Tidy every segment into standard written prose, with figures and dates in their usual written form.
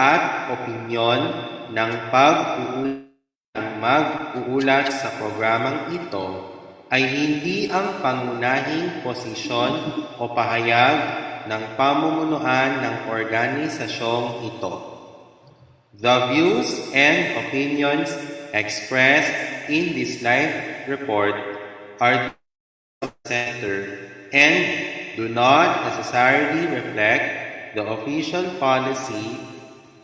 at opinyon ng mag-uulat sa programang ito ay hindi ang pangunahing posisyon o pahayag ng pamumunuan ng organisasyong ito. The views and opinions expressed in this live report are the center and do not necessarily reflect the official policy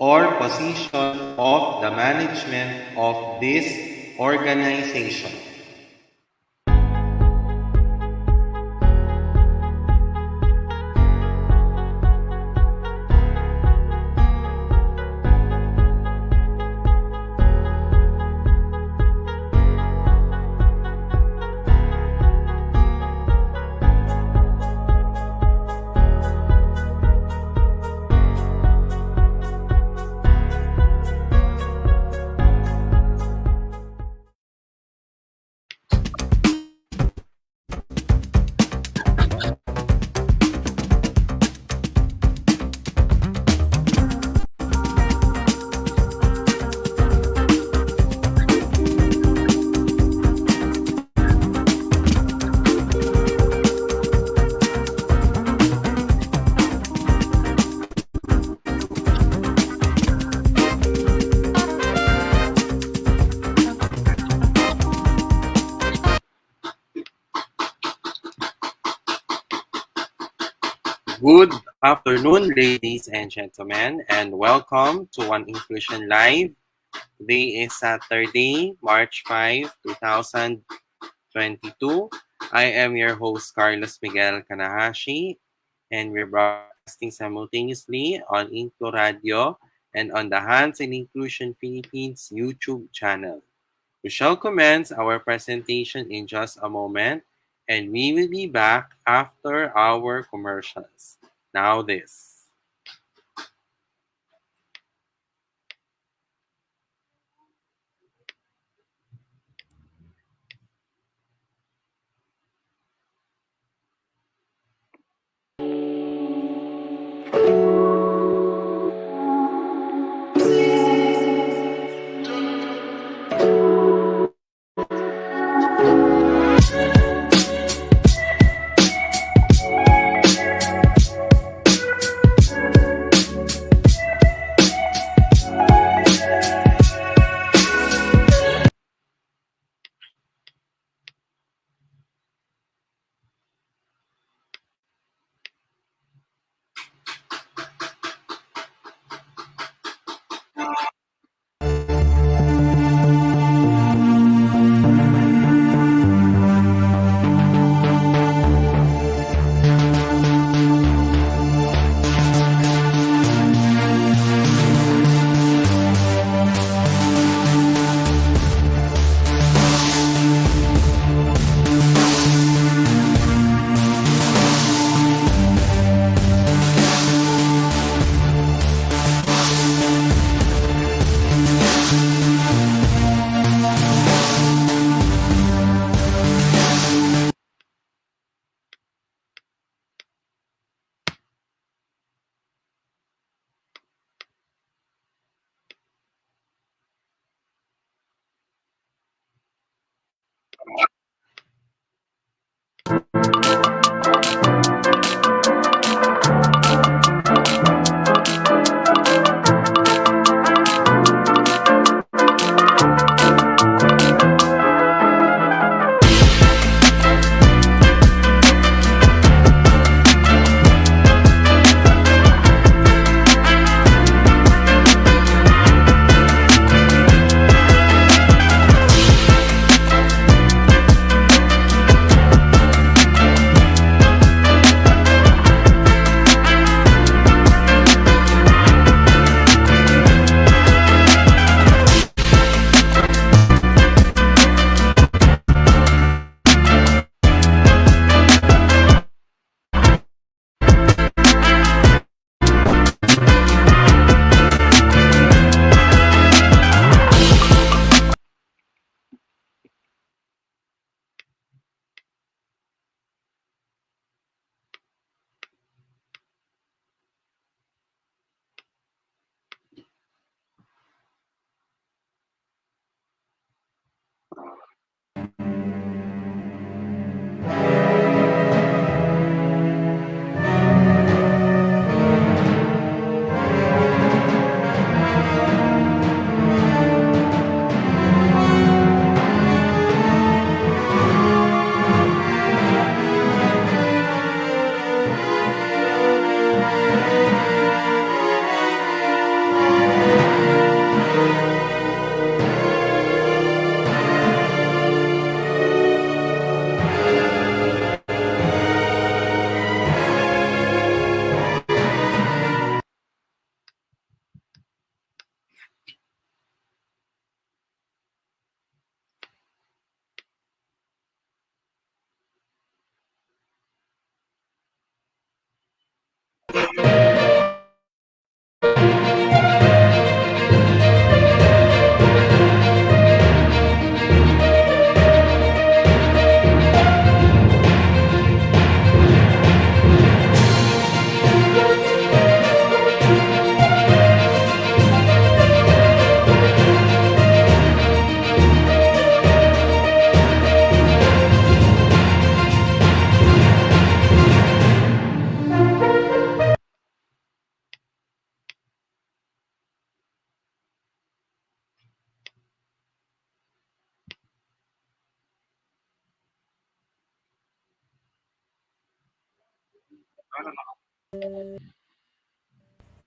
or position of the management of this organization. Good afternoon, ladies and gentlemen, and welcome to One Inclusion Live. Today is Saturday, March 5, 2022. I am your host, Carlos Miguel Kanahashi, and we're broadcasting simultaneously on InkluRadio and on the Hands in Inclusion Philippines YouTube channel. We shall commence our presentation in just a moment, and we will be back after our commercials. Now this.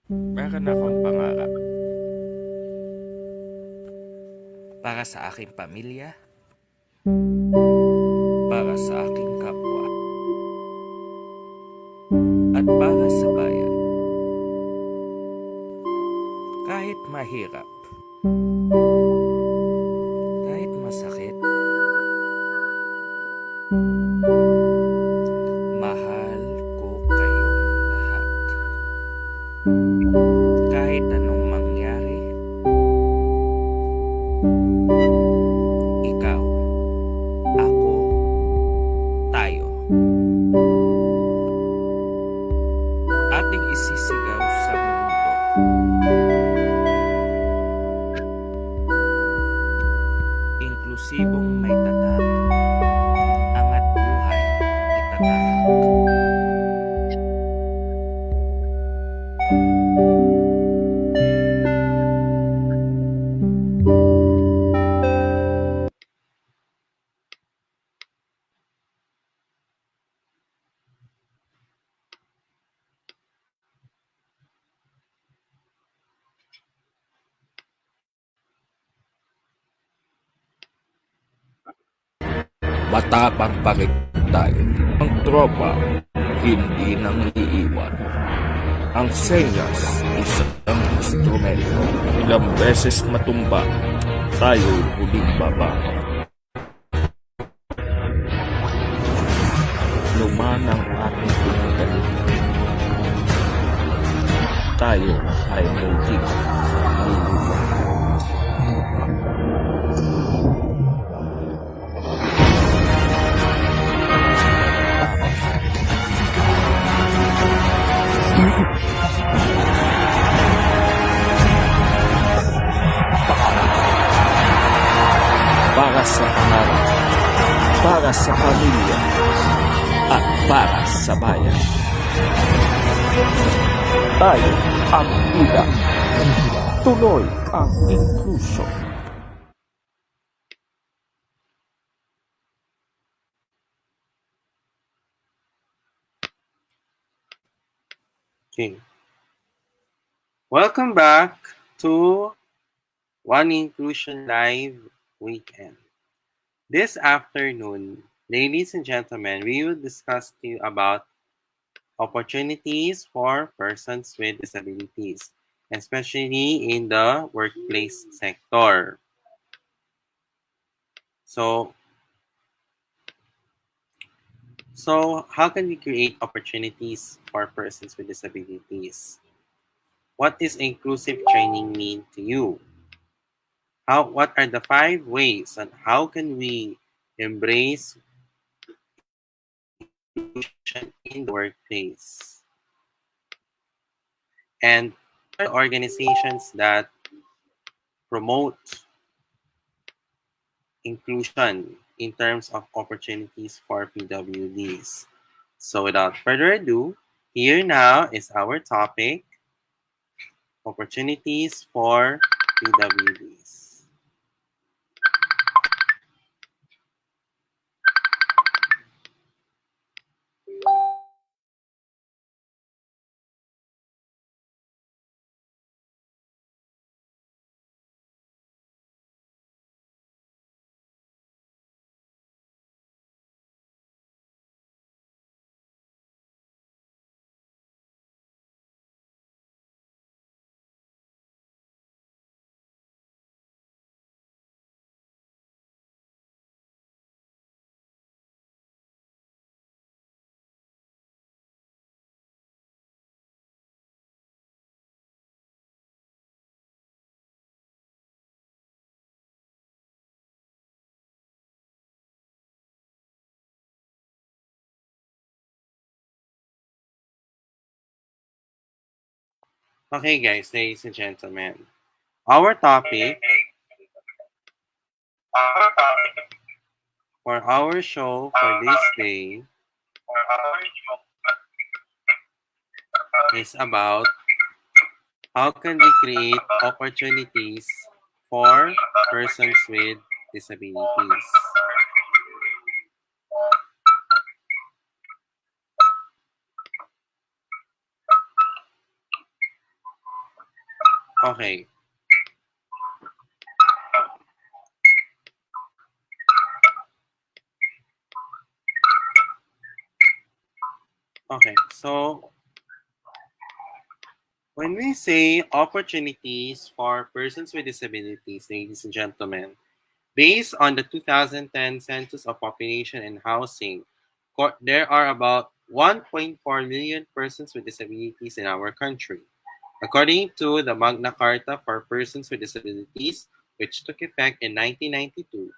Meron akong pangarap para sa aking pamilya, para sa aking kapwa, at para sa bayan. Kahit mahirap, kahit masakit, mahal ko kayong lahat. Kahit anong mangyari, ikaw, ako, tayo. Ating isisigaw sa mundo. Inklusibong may tatak, angat buhay itatahak. Matapang pa rin tayo. Ang tropa, hindi nang iiwan. Ang senyas, isang instrumento. Ilang beses matumba, tayo huling baba. Luman ang ating pinanggalingan. Tayo ay muling luluwa. Para sa pangarap, para sa pamilya, at para sa bayan. Tayo ang ida. Tuloy ang inclusion. Okay. Welcome back to One Inclusion Live Weekend. This afternoon, ladies and gentlemen, we will discuss to you about opportunities for persons with disabilities, especially in the workplace sector. So how can we create opportunities for persons with disabilities? What does inclusive training mean to you? What are the 5 ways and how can we embrace inclusion in the workplace? And organizations that promote inclusion in terms of opportunities for PWDs. So without further ado, here now is our topic, opportunities for PWDs. Okay guys, ladies and gentlemen, our topic for our show for this day is about how can we create opportunities for persons with disabilities. Okay. Okay. So when we say opportunities for persons with disabilities, ladies and gentlemen, based on the 2010 Census of Population and Housing, there are about 1.4 million persons with disabilities in our country. According to the Magna Carta for Persons with Disabilities, which took effect in 1992,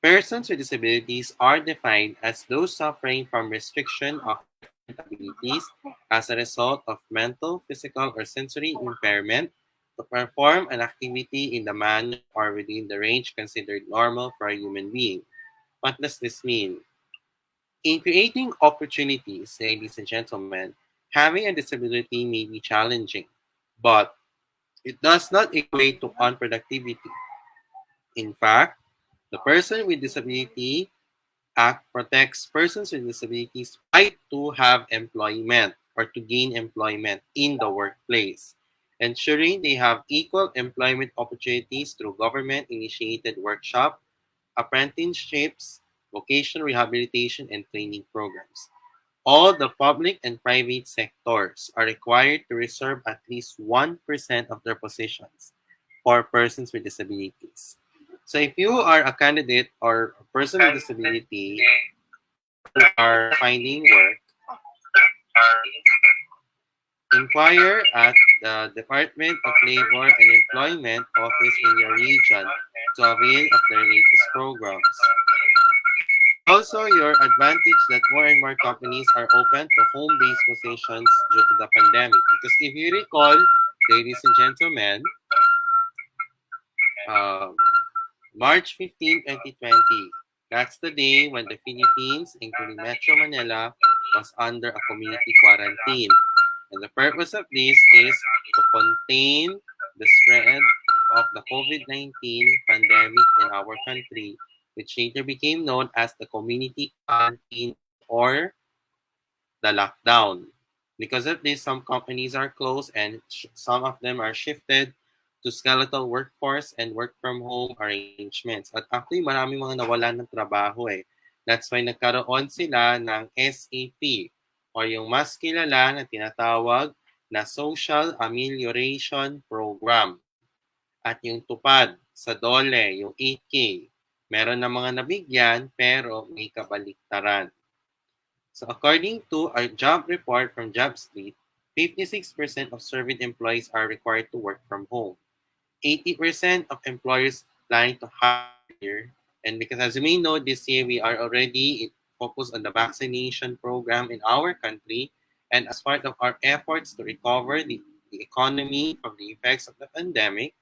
persons with disabilities are defined as those suffering from restriction of different abilities as a result of mental, physical, or sensory impairment to perform an activity in the manner or within the range considered normal for a human being. What does this mean? In creating opportunities, ladies and gentlemen, having a disability may be challenging, but it does not equate to unproductivity. In fact, the Person with Disability Act protects persons with disabilities' right to have employment or to gain employment in the workplace, ensuring they have equal employment opportunities through government-initiated workshop, apprenticeships, vocational rehabilitation, and training programs. All the public and private sectors are required to reserve at least 1% of their positions for persons with disabilities. So if you are a candidate or a person with disability who are finding work, inquire at the Department of Labor and Employment Office in your region to avail of their latest programs. It's also your advantage that more and more companies are open to home-based positions due to the pandemic. Because if you recall, ladies and gentlemen, um, March 15, 2020, that's the day when the Philippines, including Metro Manila, was under a community quarantine. And the purpose of this is to contain the spread of the COVID-19 pandemic in our country, which later became known as the community quarantine or the lockdown. Because of this, some companies are closed and some of them are shifted to skeletal workforce and work from home arrangements. At actually, maraming mga nawalan ng trabaho eh. That's why nagkaroon sila ng SAP or yung mas kilala na tinatawag na Social Amelioration Program. At yung tupad sa DOLE, yung 8K, meron na mga nabigyan pero may kabaliktaran. So according to a job report from JobStreet, 56% of surveyed employees are required to work from home. 80% of employers planning to hire, and because as you may know, this year we are already focused on the vaccination program in our country, and as part of our efforts to recover the economy from the effects of the pandemic,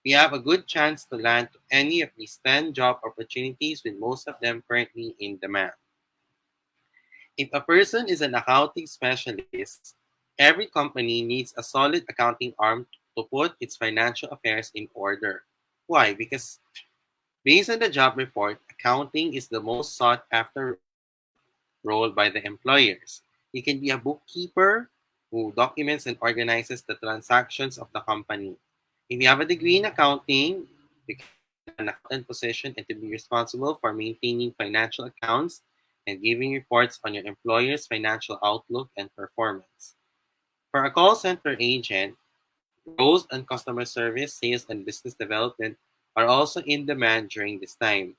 we have a good chance to land to any of these 10 job opportunities with most of them currently in demand. If a person is an accounting specialist, every company needs a solid accounting arm to put its financial affairs in order. Why? Because based on the job report, accounting is the most sought after role by the employers. You can be a bookkeeper who documents and organizes the transactions of the company. If you have a degree in accounting, you can get an accountant position and to be responsible for maintaining financial accounts and giving reports on your employer's financial outlook and performance. For a call center agent, roles and customer service, sales, and business development are also in demand during this time.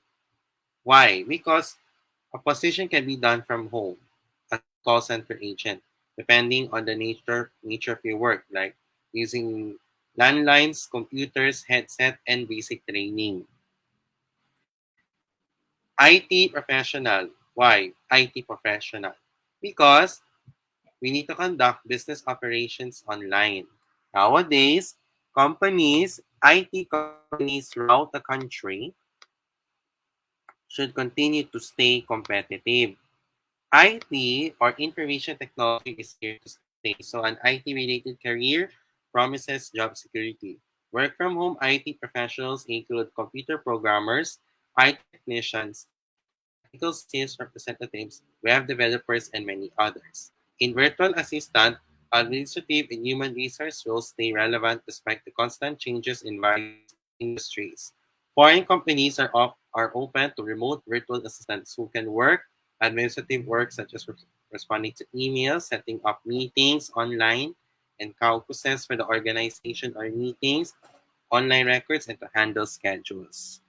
Why? Because a position can be done from home as a call center agent, depending on the nature of your work, like using landlines, computers, headset, and basic training. IT professional. Why IT professional? Because we need to conduct business operations online. Nowadays, IT companies throughout the country should continue to stay competitive. IT or information technology is here to stay. So an IT-related career promises job security. Work from home IT professionals include computer programmers, IT technicians, technical sales representatives, web developers, and many others. In virtual assistant, Administrative and human resource roles stay relevant despite the constant changes in various industries. Foreign companies are open to remote virtual assistants who can work administrative work such as responding to emails, setting up meetings online, and caucuses for the organization or meetings, online records, and to handle schedules.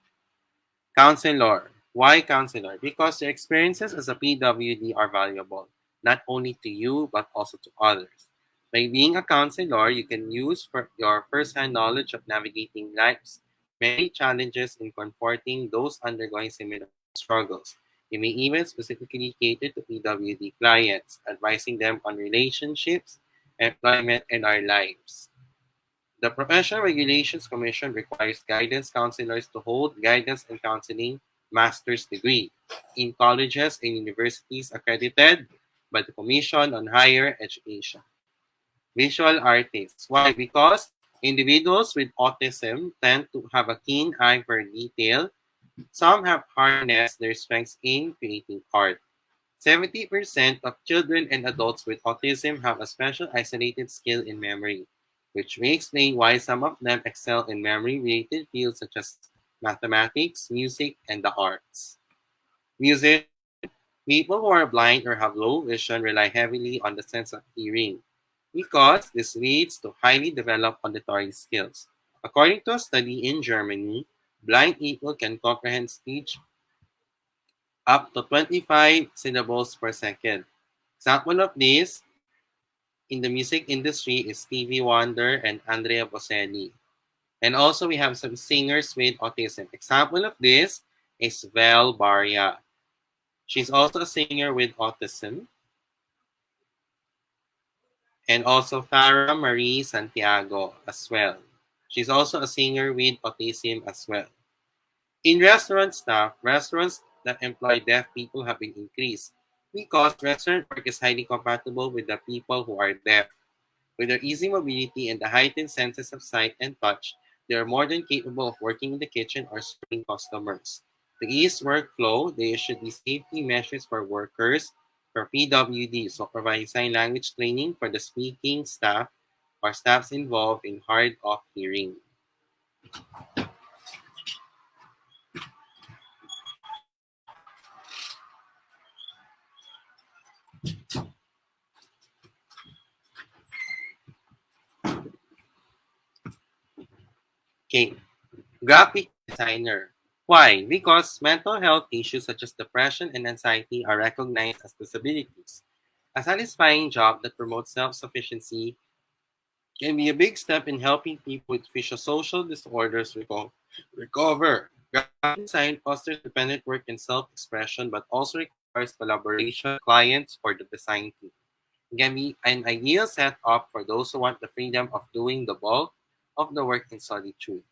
Counselor. Why counselor? Because your experiences as a PWD are valuable, not only to you but also to others. By being a counselor, you can use for your first-hand knowledge of navigating life's many challenges in comforting those undergoing similar struggles. You may even specifically cater to PWD clients, advising them on relationships, employment, and our lives. The Professional Regulations Commission requires guidance counselors to hold guidance and counseling master's degree in colleges and universities accredited by the Commission on Higher Education. Visual artists. Why? Because individuals with autism tend to have a keen eye for detail. Some have harnessed their strengths in creating art. 70% of children and adults with autism have a special isolated skill in memory, which may explain why some of them excel in memory-related fields such as mathematics, music, and the arts. Musician. People who are blind or have low vision rely heavily on the sense of hearing because this leads to highly developed auditory skills. According to a study in Germany, blind people can comprehend speech up to 25 syllables per second. Example of this in the music industry is Stevie Wonder and Andrea Bocelli. And also we have some singers with autism. Example of this is Vel Baria. She's also a singer with autism. And also Farah Marie Santiago as well. She's also a singer with autism as well. In restaurant staff, restaurants that employ deaf people have been increased because restaurant work is highly compatible with the people who are deaf. With their easy mobility and the heightened senses of sight and touch, they are more than capable of working in the kitchen or serving customers. To ease workflow, they issued the safety measures for workers for PWDs, so provide sign language training for the speaking staff or staffs involved in hard of hearing. Okay, graphic designer. Why? Because mental health issues such as depression and anxiety are recognized as disabilities. A satisfying job that promotes self-sufficiency can be a big step in helping people with social disorders recover. Graphic design fosters independent work and self-expression, but also requires collaboration with clients or the design team. It can be an ideal setup for those who want the freedom of doing the bulk of the work in solitude.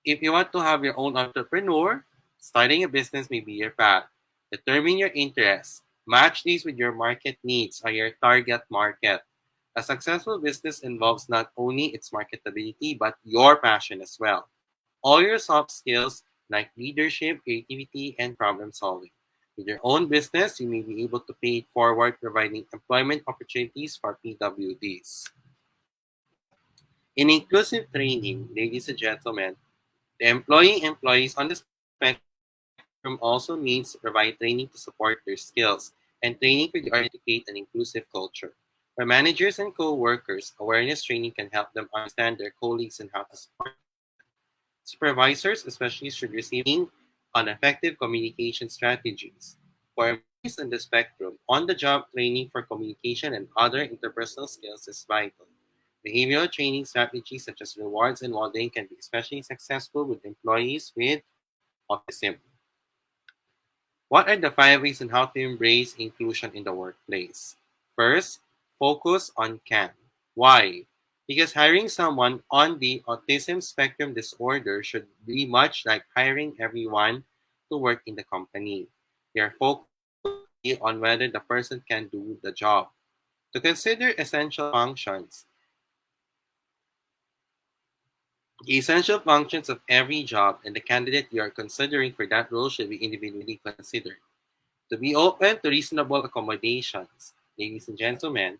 If you want to have your own entrepreneur, starting a business may be your path. Determine your interests. Match these with your market needs or your target market. A successful business involves not only its marketability but your passion as well. All your soft skills like leadership, creativity, and problem solving. With your own business, you may be able to pay it forward, providing employment opportunities for PWDs. In inclusive training, ladies and gentlemen, the employees on the spectrum also needs to provide training to support their skills and training for the organization to create an inclusive culture. For managers and co-workers, awareness training can help them understand their colleagues and how to support. Supervisors especially should receive training on effective communication strategies. For employees on the spectrum, on-the-job training for communication and other interpersonal skills is vital. Behavioral training strategies such as rewards and modeling can be especially successful with employees with autism. What are the 5 ways on how to embrace inclusion in the workplace? First, focus on can. Why? Because hiring someone on the autism spectrum disorder should be much like hiring everyone to work in the company. Your focus should be on whether the person can do the job. To consider essential functions, the essential functions of every job and the candidate you are considering for that role should be individually considered. To be open to reasonable accommodations, ladies and gentlemen,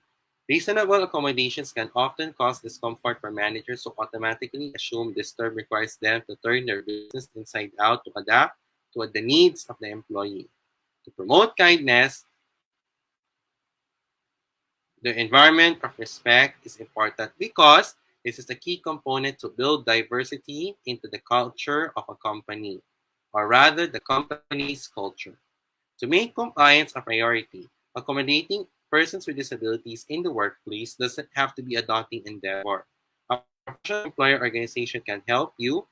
Reasonable accommodations can often cause discomfort for managers who automatically assume this term requires them to turn their business inside out to adapt to the needs of the employee. To promote kindness, the environment of respect is important because this is a key component to build diversity into the culture of a company, or rather, the company's culture. To make compliance a priority, accommodating persons with disabilities in the workplace doesn't have to be a daunting endeavor. A professional employer organization can help you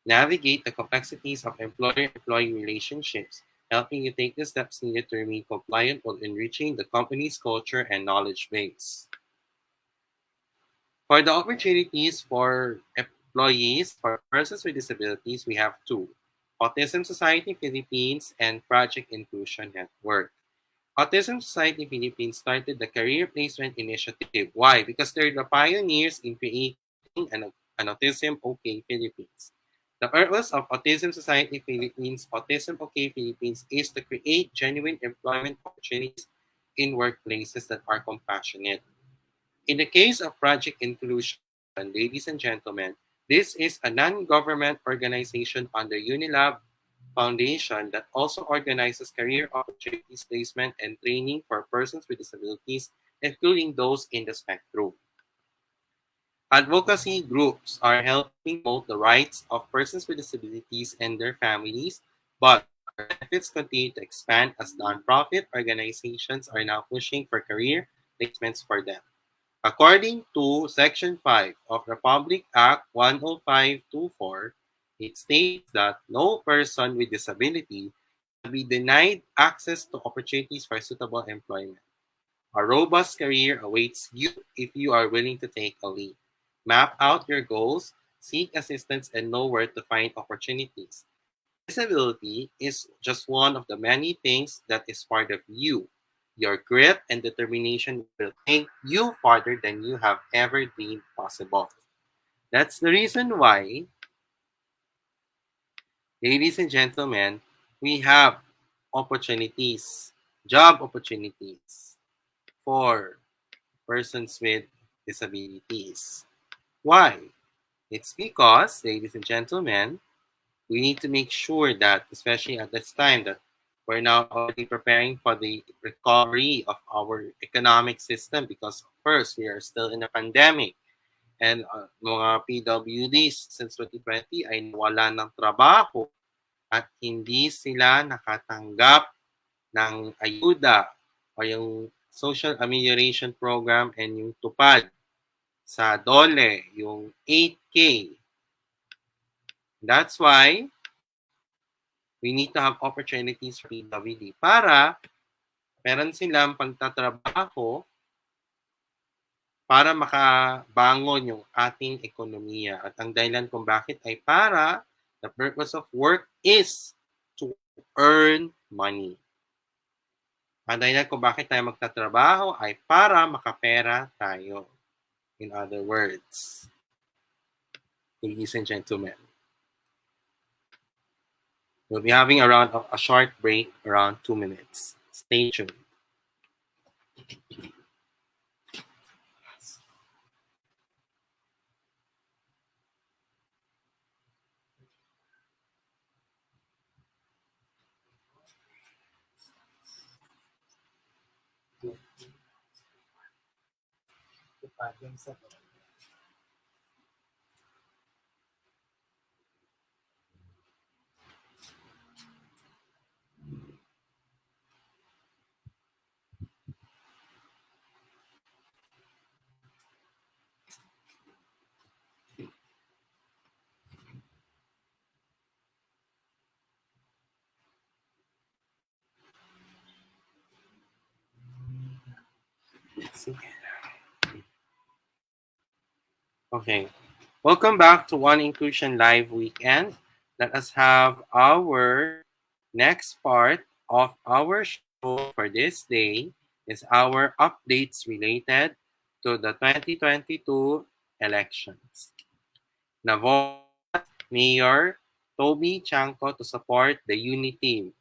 navigate the complexities of employer-employee relationships, helping you take the steps needed to remain compliant while enriching the company's culture and knowledge base. For the opportunities for employees for persons with disabilities, we have two: Autism Society Philippines and Project Inclusion Network. Autism Society Philippines started the Career Placement Initiative. Why? Because they're the pioneers in creating an Autism OK Philippines. The purpose of Autism Society Philippines, Autism OK Philippines, is to create genuine employment opportunities in workplaces that are compassionate. In the case of Project Inclusion, ladies and gentlemen, this is a non-government organization under Unilab Foundation that also organizes career opportunities placement and training for persons with disabilities, including those in the spectrum. Advocacy groups are helping promote the rights of persons with disabilities and their families, but our benefits continue to expand as nonprofit organizations are now pushing for career placements for them. According to Section 5 of Republic Act 10524, it states that no person with disability shall be denied access to opportunities for suitable employment. A robust career awaits you if you are willing to take a leap. Map out your goals, seek assistance, and know where to find opportunities. Disability is just one of the many things that is part of you. Your grit and determination will take you farther than you have ever dreamed possible. That's the reason why, ladies and gentlemen, we have opportunities, job opportunities for persons with disabilities. Why? It's because, ladies and gentlemen, we need to make sure that, especially at this time, that we're now already preparing for the recovery of our economic system because first, we are still in a pandemic and mga PWDs since 2020 ay nawala ng trabaho at hindi sila nakatanggap ng ayuda o yung social amelioration program and yung tupad sa DOLE, yung 8K. That's why we need to have opportunities for PWD para meron silang pagtatrabaho para makabangon yung ating ekonomiya. At ang dahilan kung bakit ay para the purpose of work is to earn money. Ang dahilan kung bakit tayo magtatrabaho ay para makapera tayo. In other words, ladies and gentlemen, we'll be having around a short break, around 2 minutes. Stay tuned. Okay. Welcome back to One Inclusion Live Weekend. Let us have our next part of our show for this day is our updates related to the 2022 elections. Navote Mayor Toby Chanco to support the UNI team.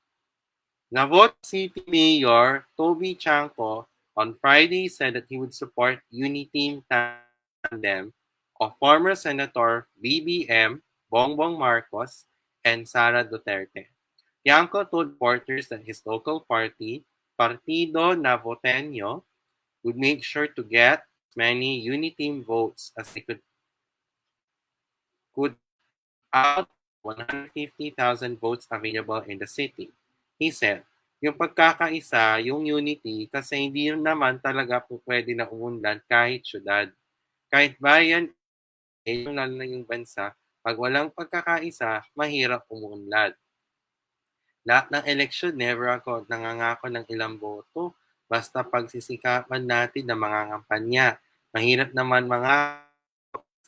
Navote City Mayor Toby Chanco On Friday, said that he would support Uniteam tandem of former Senator BBM, Bongbong Marcos, and Sara Duterte. Tiangco told reporters that his local party, Partido Navoteño, would make sure to get as many Uniteam votes as they could out of the 150,000 votes available in the city. He said, yung pagkakaisa, yung unity, kasi hindi naman talaga po pwede na umunlad kahit syudad. Kahit bayan o city, lalo na yung bansa, pag walang pagkakaisa, mahirap umunlad. Lahat ng eleksyon, never ako nangangako ng ilang boto. Basta pagsisikapan natin na mga kampanya. Mahirap naman mga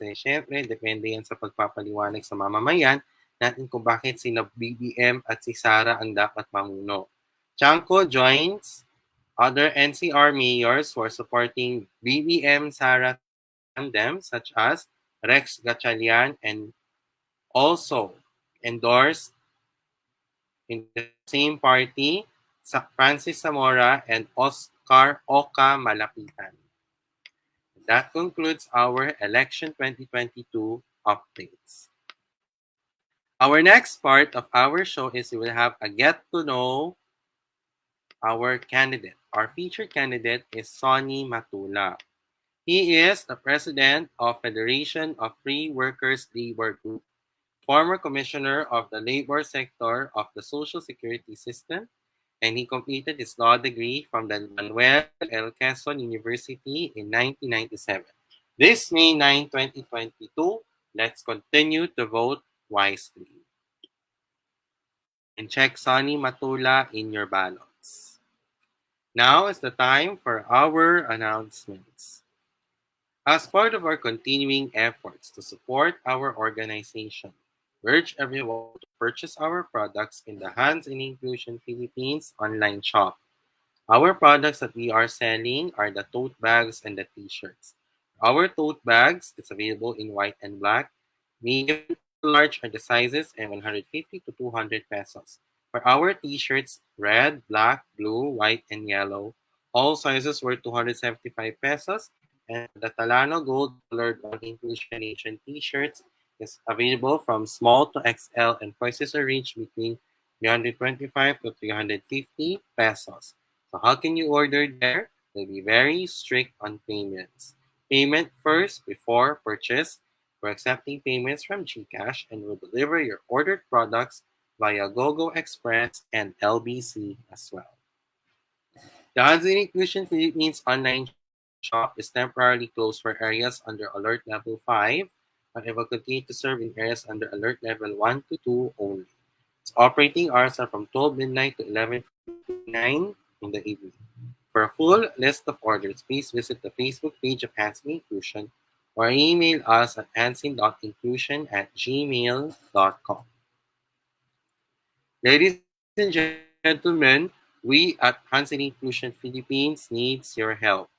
kasi syempre, depende yan sa pagpapaliwanag sa mamamayan natin kung bakit sina BBM at si Sara ang dapat mamuno. Chanco joins other NCR mayors who are supporting BBM Sara tandem such as Rex Gatchalian and also endorsed in the same party Francis Zamora and Oscar Oka Malapitan. That concludes our election 2022 updates. Our next part of our show is we will have a get to know our candidate. Our featured candidate is Sonny Matula. He is the president of Federation of Free Workers Labor Group, former commissioner of the labor sector of the Social Security System, and he completed his law degree from the Manuel L. Quezon University in 1997. This May 9, 2022, let's continue to vote wisely. And check Sonny Matula in your ballots. Now is the time for our announcements. As part of our continuing efforts to support our organization, we urge everyone to purchase our products in the Hands in Inclusion Philippines online shop. Our products that we are selling are the tote bags and the t-shirts. Our tote bags, it's available in white and black. Medium to large are the sizes and 150 to 200 pesos. For our t-shirts, red, black, blue, white, and yellow, all sizes were 275 pesos. And the Talano Gold Colored All Inclusion Nation t-shirts is available from small to XL and prices are ranged between 325 to 350 pesos. So how can you order there? They'll be very strict on payments. Payment first before purchase. We're accepting payments from GCash and will deliver your ordered products via GoGo Express and LBC as well. The Hands in Inclusion Philippines online shop is temporarily closed for areas under Alert Level 5, but it will continue to serve in areas under Alert Level 1 to 2 only. Its operating hours are from 12 midnight to 11:59 in the evening. For a full list of orders, please visit the Facebook page of Hansen Inclusion or email us at hansen.inclusion@gmail.com. Ladies and gentlemen, we at Hansen Inclusion Philippines needs your help.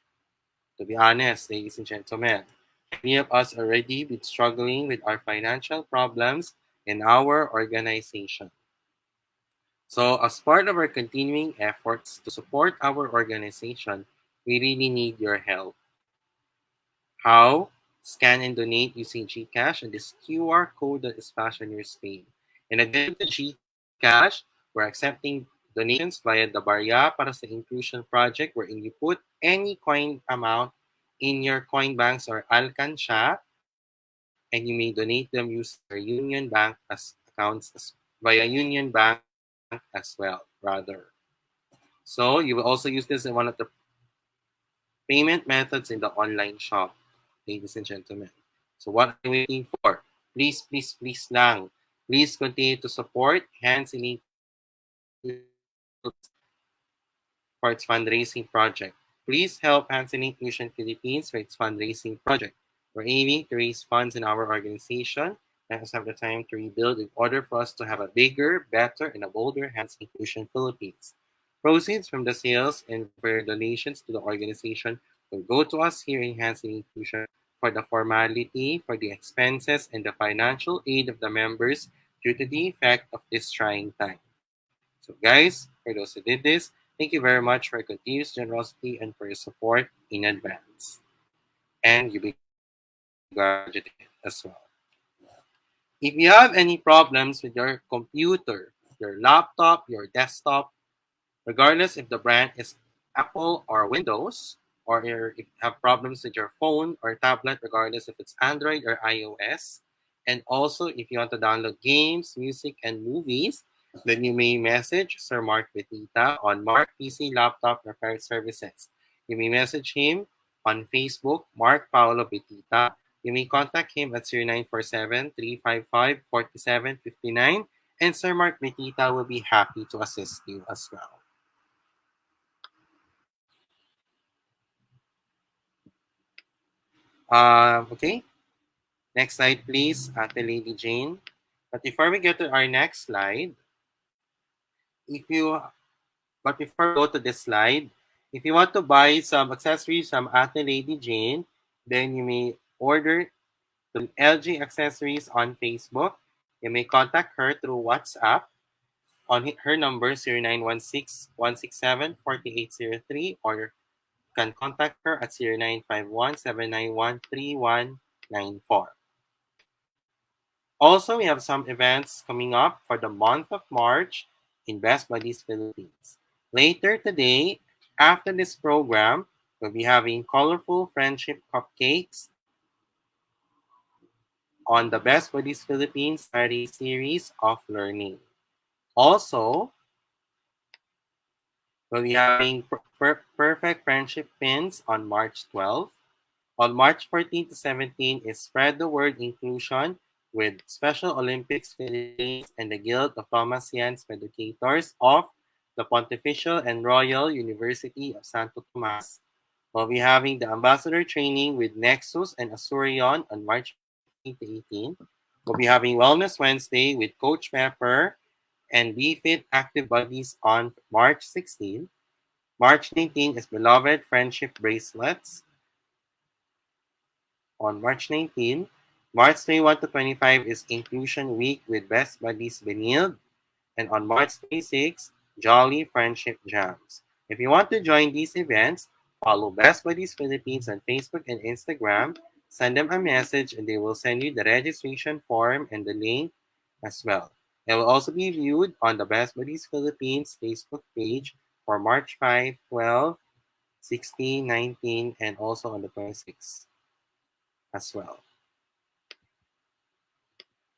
To be honest, ladies and gentlemen, many of us already been struggling with our financial problems in our organization. So, as part of our continuing efforts to support our organization, we really need your help. How? Scan and donate using GCash and this QR code that is flashed on your screen. In addition to GCash, we're accepting donations via the Barya para sa Inclusion Project wherein you put any coin amount in your coin banks or alcansya and you may donate them using your Union Bank as accounts via Union Bank as well, rather. So you will also use this in one of the payment methods in the online shop, ladies and gentlemen. So what are you waiting for? Please, please, please lang. Please continue to support Hands in Inclusion for its fundraising project. Please help Hands in Inclusion Philippines for its fundraising project. We're aiming to raise funds in our organization. Let us have the time to rebuild in order for us to have a bigger, better, and a bolder Hands in Inclusion Philippines. Proceeds from the sales and for donations to the organization will go to us here in Hands in Inclusion for the formality, for the expenses, and the financial aid of the members due to the effect of this trying time. So guys, for those who did this, thank Thank you very much for your continuous generosity and for your support in advance. And you be graduated as well. If you have any problems with your computer, your laptop, your desktop, regardless if the brand is Apple or Windows, or if you have problems with your phone or tablet, regardless if it's Android or iOS. And also, if you want to download games, music, and movies, then you may message Sir Mark Betita on Mark PC Laptop Repair Services. You may message him on Facebook, Mark Paolo Betita. You may contact him at 0947-355-4759, and Sir Mark Betita will be happy to assist you as well. Okay, next slide, please, Ate Lady Jane. But before we get to our next slide, if you but before we go to this slide, if you want to buy some accessories from Ate Lady Jane, then you may order to LG Accessories on Facebook. You may contact her through WhatsApp on her number 0916-167-4803, or can contact her at 0951-791-3194. Also, we have some events coming up for the month of March in Best Buddies Philippines. Later today, after this program, we'll be having colorful friendship cupcakes on the Best Buddies Philippines Saturday series of learning. Also, we'll be having perfect friendship pins on March 12th. On March 14 to 17 is Spread the Word Inclusion with Special Olympics Philippines and the Guild of Thomasians Educators of the Pontifical and Royal University of Santo Tomas. We'll be having the Ambassador Training with Nexus and Asurion on March 15 to 18. We'll be having Wellness Wednesday with Coach Pepper and BeFit Active Buddies on March 16. March 19 is Beloved Friendship Bracelets on March 19. March 21 to 25 is Inclusion Week with Best Buddies Benilde. And on March 26, Jolly Friendship Jams. If you want to join these events, follow Best Buddies Philippines on Facebook and Instagram. Send them a message and they will send you the registration form and the link as well. It will also be viewed on the Best Buddies Philippines Facebook page for March 5, 12, 16, 19, and also on the 26th as well.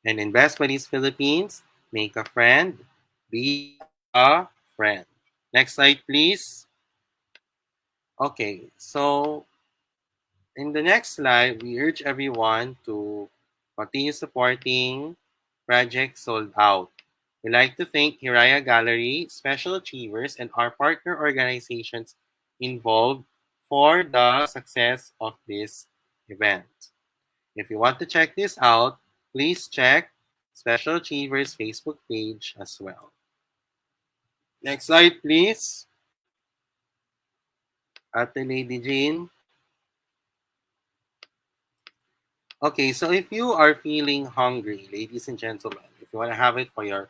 And in Best Buddies Philippines, make a friend, be a friend. Next slide, please. Okay, so in the next slide, we urge everyone to continue supporting Project Sold Out. We'd like to thank Hiraya Gallery, Special Achievers, and our partner organizations involved for the success of this event. If you want to check this out, please check Special Achievers Facebook page as well. Next slide, please. Ate Lady Jean. Okay, so if you are feeling hungry, ladies and gentlemen, if you want to have it for your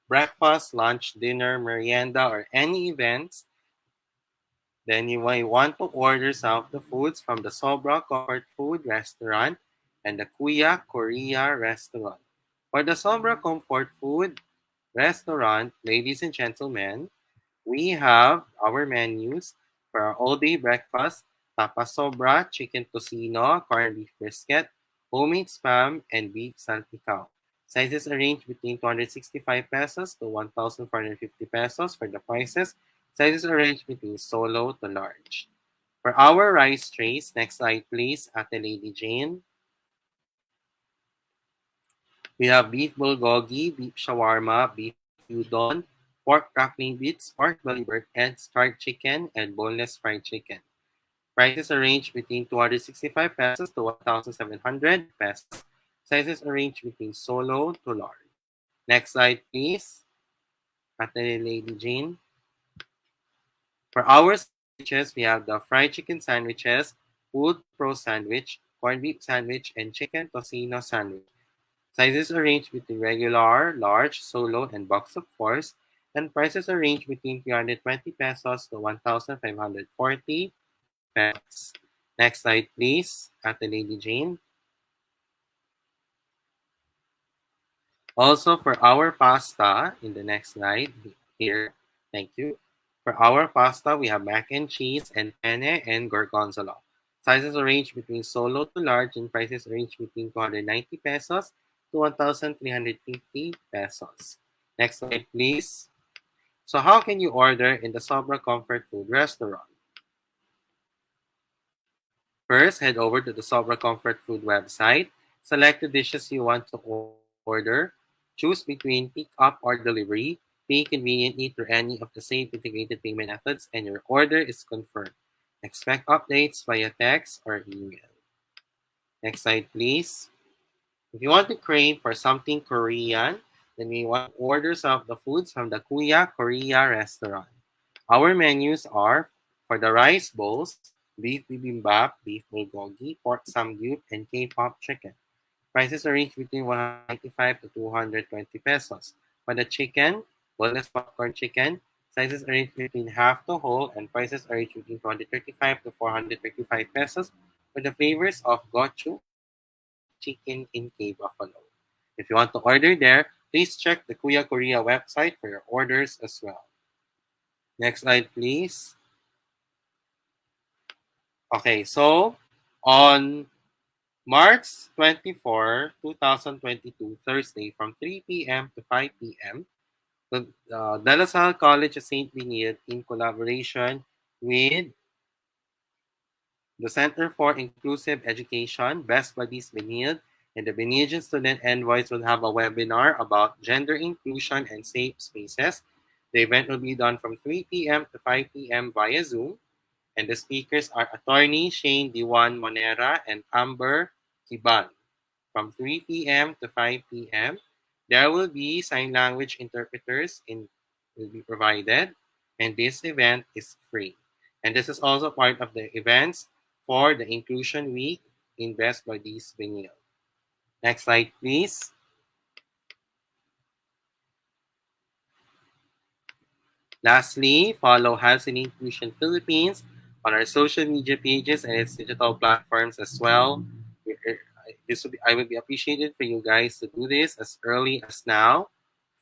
breakfast, lunch, dinner, merienda, or any events, then you might want to order some of the foods from the Sobra Comfort Food Restaurant and the Kuya Korea Restaurant. For the Sobra Comfort Food Restaurant, ladies and gentlemen, we have our menus for our all-day breakfast: Papa Sobra, chicken tocino, corned beef brisket, homemade spam, and beef salpicao. Sizes range between 265 pesos to 1,450 pesos for the prices. Sizes range between solo to large. For our rice trays, next slide please, Ate Lady Jane. We have beef bulgogi, beef shawarma, beef udon, pork crackling bits, pork belly bird, eggs, fried chicken, and boneless fried chicken. Prices range between 265 pesos to 1,700 pesos. Sizes range between solo to large. Next slide, please. Ate Lady Jane. For our sandwiches, we have the fried chicken sandwiches, Food Pro sandwich, corned beef sandwich, and chicken tocino sandwich. Sizes range between regular, large, solo, and box of 4s. and prices are range between 320 pesos to 1,540 pesos. Next slide, please, at the Lady Jane. Also, for our pasta, in the next slide here, thank you. For our pasta, we have mac and cheese and penne and gorgonzola. Sizes range between solo to large, and prices range between 290 pesos to 1,350 pesos. Next slide, please. So how can you order in the Sobra Comfort Food Restaurant? First, head over to the Sobra Comfort Food website. Select the dishes you want to order. Choose between pick up or delivery. Pay conveniently through any of the same integrated payment methods, and your order is confirmed. Expect updates via text or email. Next slide, please. If you want to crave for something Korean, then we want to order some of the foods from the Kuya Korea restaurant. Our menus are for the rice bowls, beef bibimbap, beef bulgogi, pork samgyup, and K-pop chicken. Prices range between 195 to 220 pesos. For the chicken, boneless popcorn chicken, sizes range between half to whole, and prices range between 235 to 435 pesos for the flavors of gochu and chicken in K Buffalo. If you want to order there, please check the Kuya Korea website for your orders as well. Next slide, please. Okay, so on March 24, 2022, Thursday, from 3 p.m. to 5 p.m., the De La Salle College of St. Benilde, in collaboration with the Center for Inclusive Education, Best Buddies Benilde, and the Benilde Student Envoys, will have a webinar about gender inclusion and safe spaces. The event will be done from 3 p.m. to 5 p.m. via Zoom, and the speakers are Attorney Shane Diwan Monera and Amber Kiban. From 3 p.m. to 5 p.m., there will be sign language interpreters will be provided, and this event is free. And this is also part of the events for the Inclusion Week in Best Buddies Benil. Next slide, please. Lastly, follow Hansen Inclusion Philippines on our social media pages and its digital platforms as well. I would be appreciated for you guys to do this as early as now.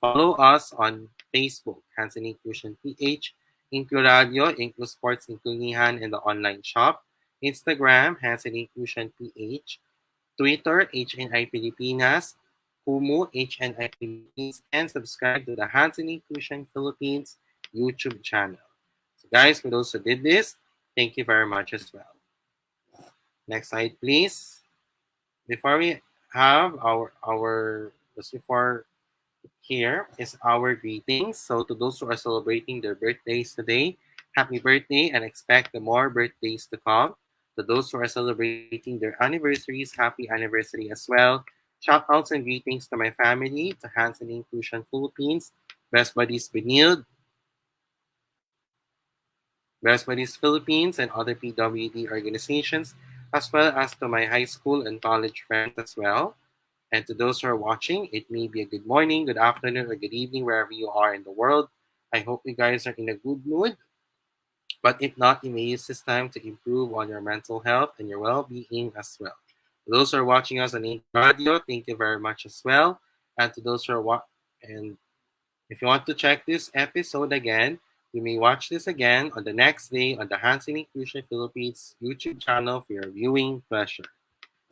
Follow us on Facebook, Hansen Inclusion PH, InkluRadio, InkluSports, InkluNihan, and the online shop. Instagram, Hansen Inclusion PH. Twitter, HNI Pilipinas. Kumu, HNI Philippines. And subscribe to the Hansen Inclusion Philippines YouTube channel. So guys, for those who did this, thank you very much as well. Next slide, please. Before we have just before here is our greetings. So to those who are celebrating their birthdays today, happy birthday and expect the more birthdays to come. To those who are celebrating their anniversaries, happy anniversary as well. Shout outs and greetings to my family, to Hansen Inclusion Philippines, Best Buddies Benilde, Best Buddies Philippines, and other PWD organizations, as well as to my high school and college friends as well. And to those who are watching, it may be a good morning, good afternoon, or good evening, wherever you are in the world. I hope you guys are in a good mood. But if not, you may use this time to improve on your mental health and your well-being as well. To those who are watching us on Radio, thank you very much as well. And to those who are and if you want to check this episode again, you may watch this again on the next day on the Hansen Inclusion Philippines YouTube channel for your viewing pleasure.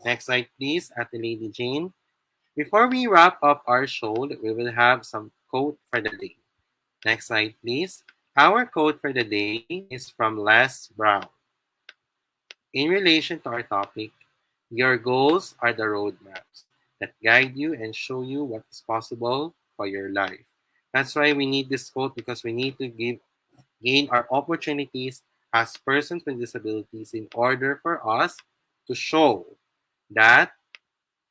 Next slide, please, at the Lady Jane. Before we wrap up our show, we will have some quote for the day. Next slide, please. Our quote for the day is from Les Brown. In relation to our topic, your goals are the roadmaps that guide you and show you what is possible for your life. That's why we need this quote, because we need to gain our opportunities as persons with disabilities in order for us to show that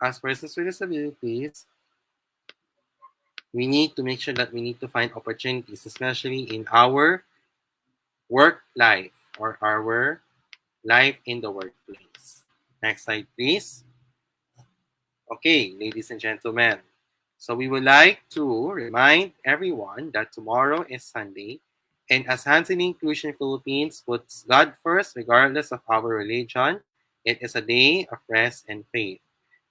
as persons with disabilities, we need to make sure that we need to find opportunities, especially in our work life or our life in the workplace. Next slide, please. Okay, ladies and gentlemen. So we would like to remind everyone that tomorrow is Sunday, and as Hands in Inclusion Philippines puts God first regardless of our religion, it is a day of rest and faith.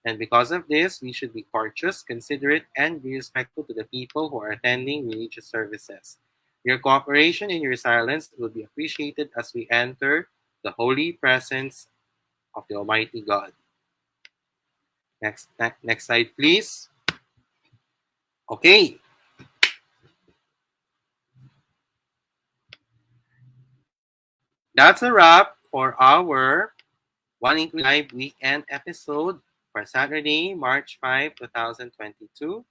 And because of this, we should be courteous, considerate, and be respectful to the people who are attending religious services. Your cooperation and your silence will be appreciated as we enter the holy presence of the Almighty God. Next slide, please. Okay, that's a wrap for our One Inclusion Live Weekend episode for Saturday, March 5, 2022.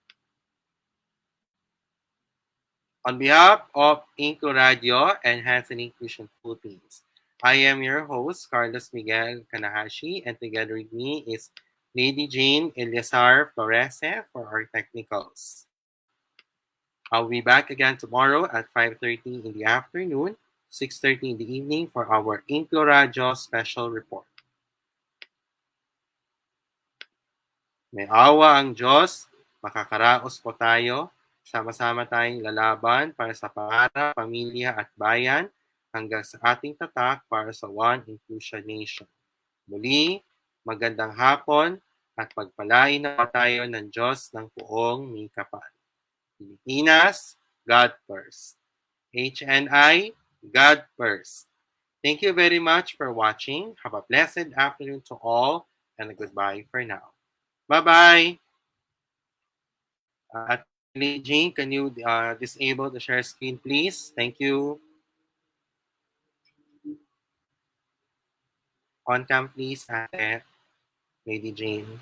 On behalf of InkluRadyo and Hansen Inclusion Philippines, I am your host, Carlos Miguel Kanahashi, and together with me is Lady Jane Eliazar Florese for our technicals. I'll be back again tomorrow at 5:30 in the afternoon, 6:30 in the evening for our InkluRadyo special report. May awa ang Diyos, makakaraos po tayo, sama-sama tayong lalaban para sa pangarap, pamilya at bayan hanggang sa ating tatak para sa One Inclusion Nation. Muli, magandang hapon at pagpalain na tayo ng Diyos ng buong may kapal. Pilipinas, God first. HNI, God first. Thank you very much for watching. Have a blessed afternoon to all and a goodbye for now. Bye-bye. Ate Lady Jean, can you disable the share screen, please? Thank you. On cam, please, Ate Lady Jean.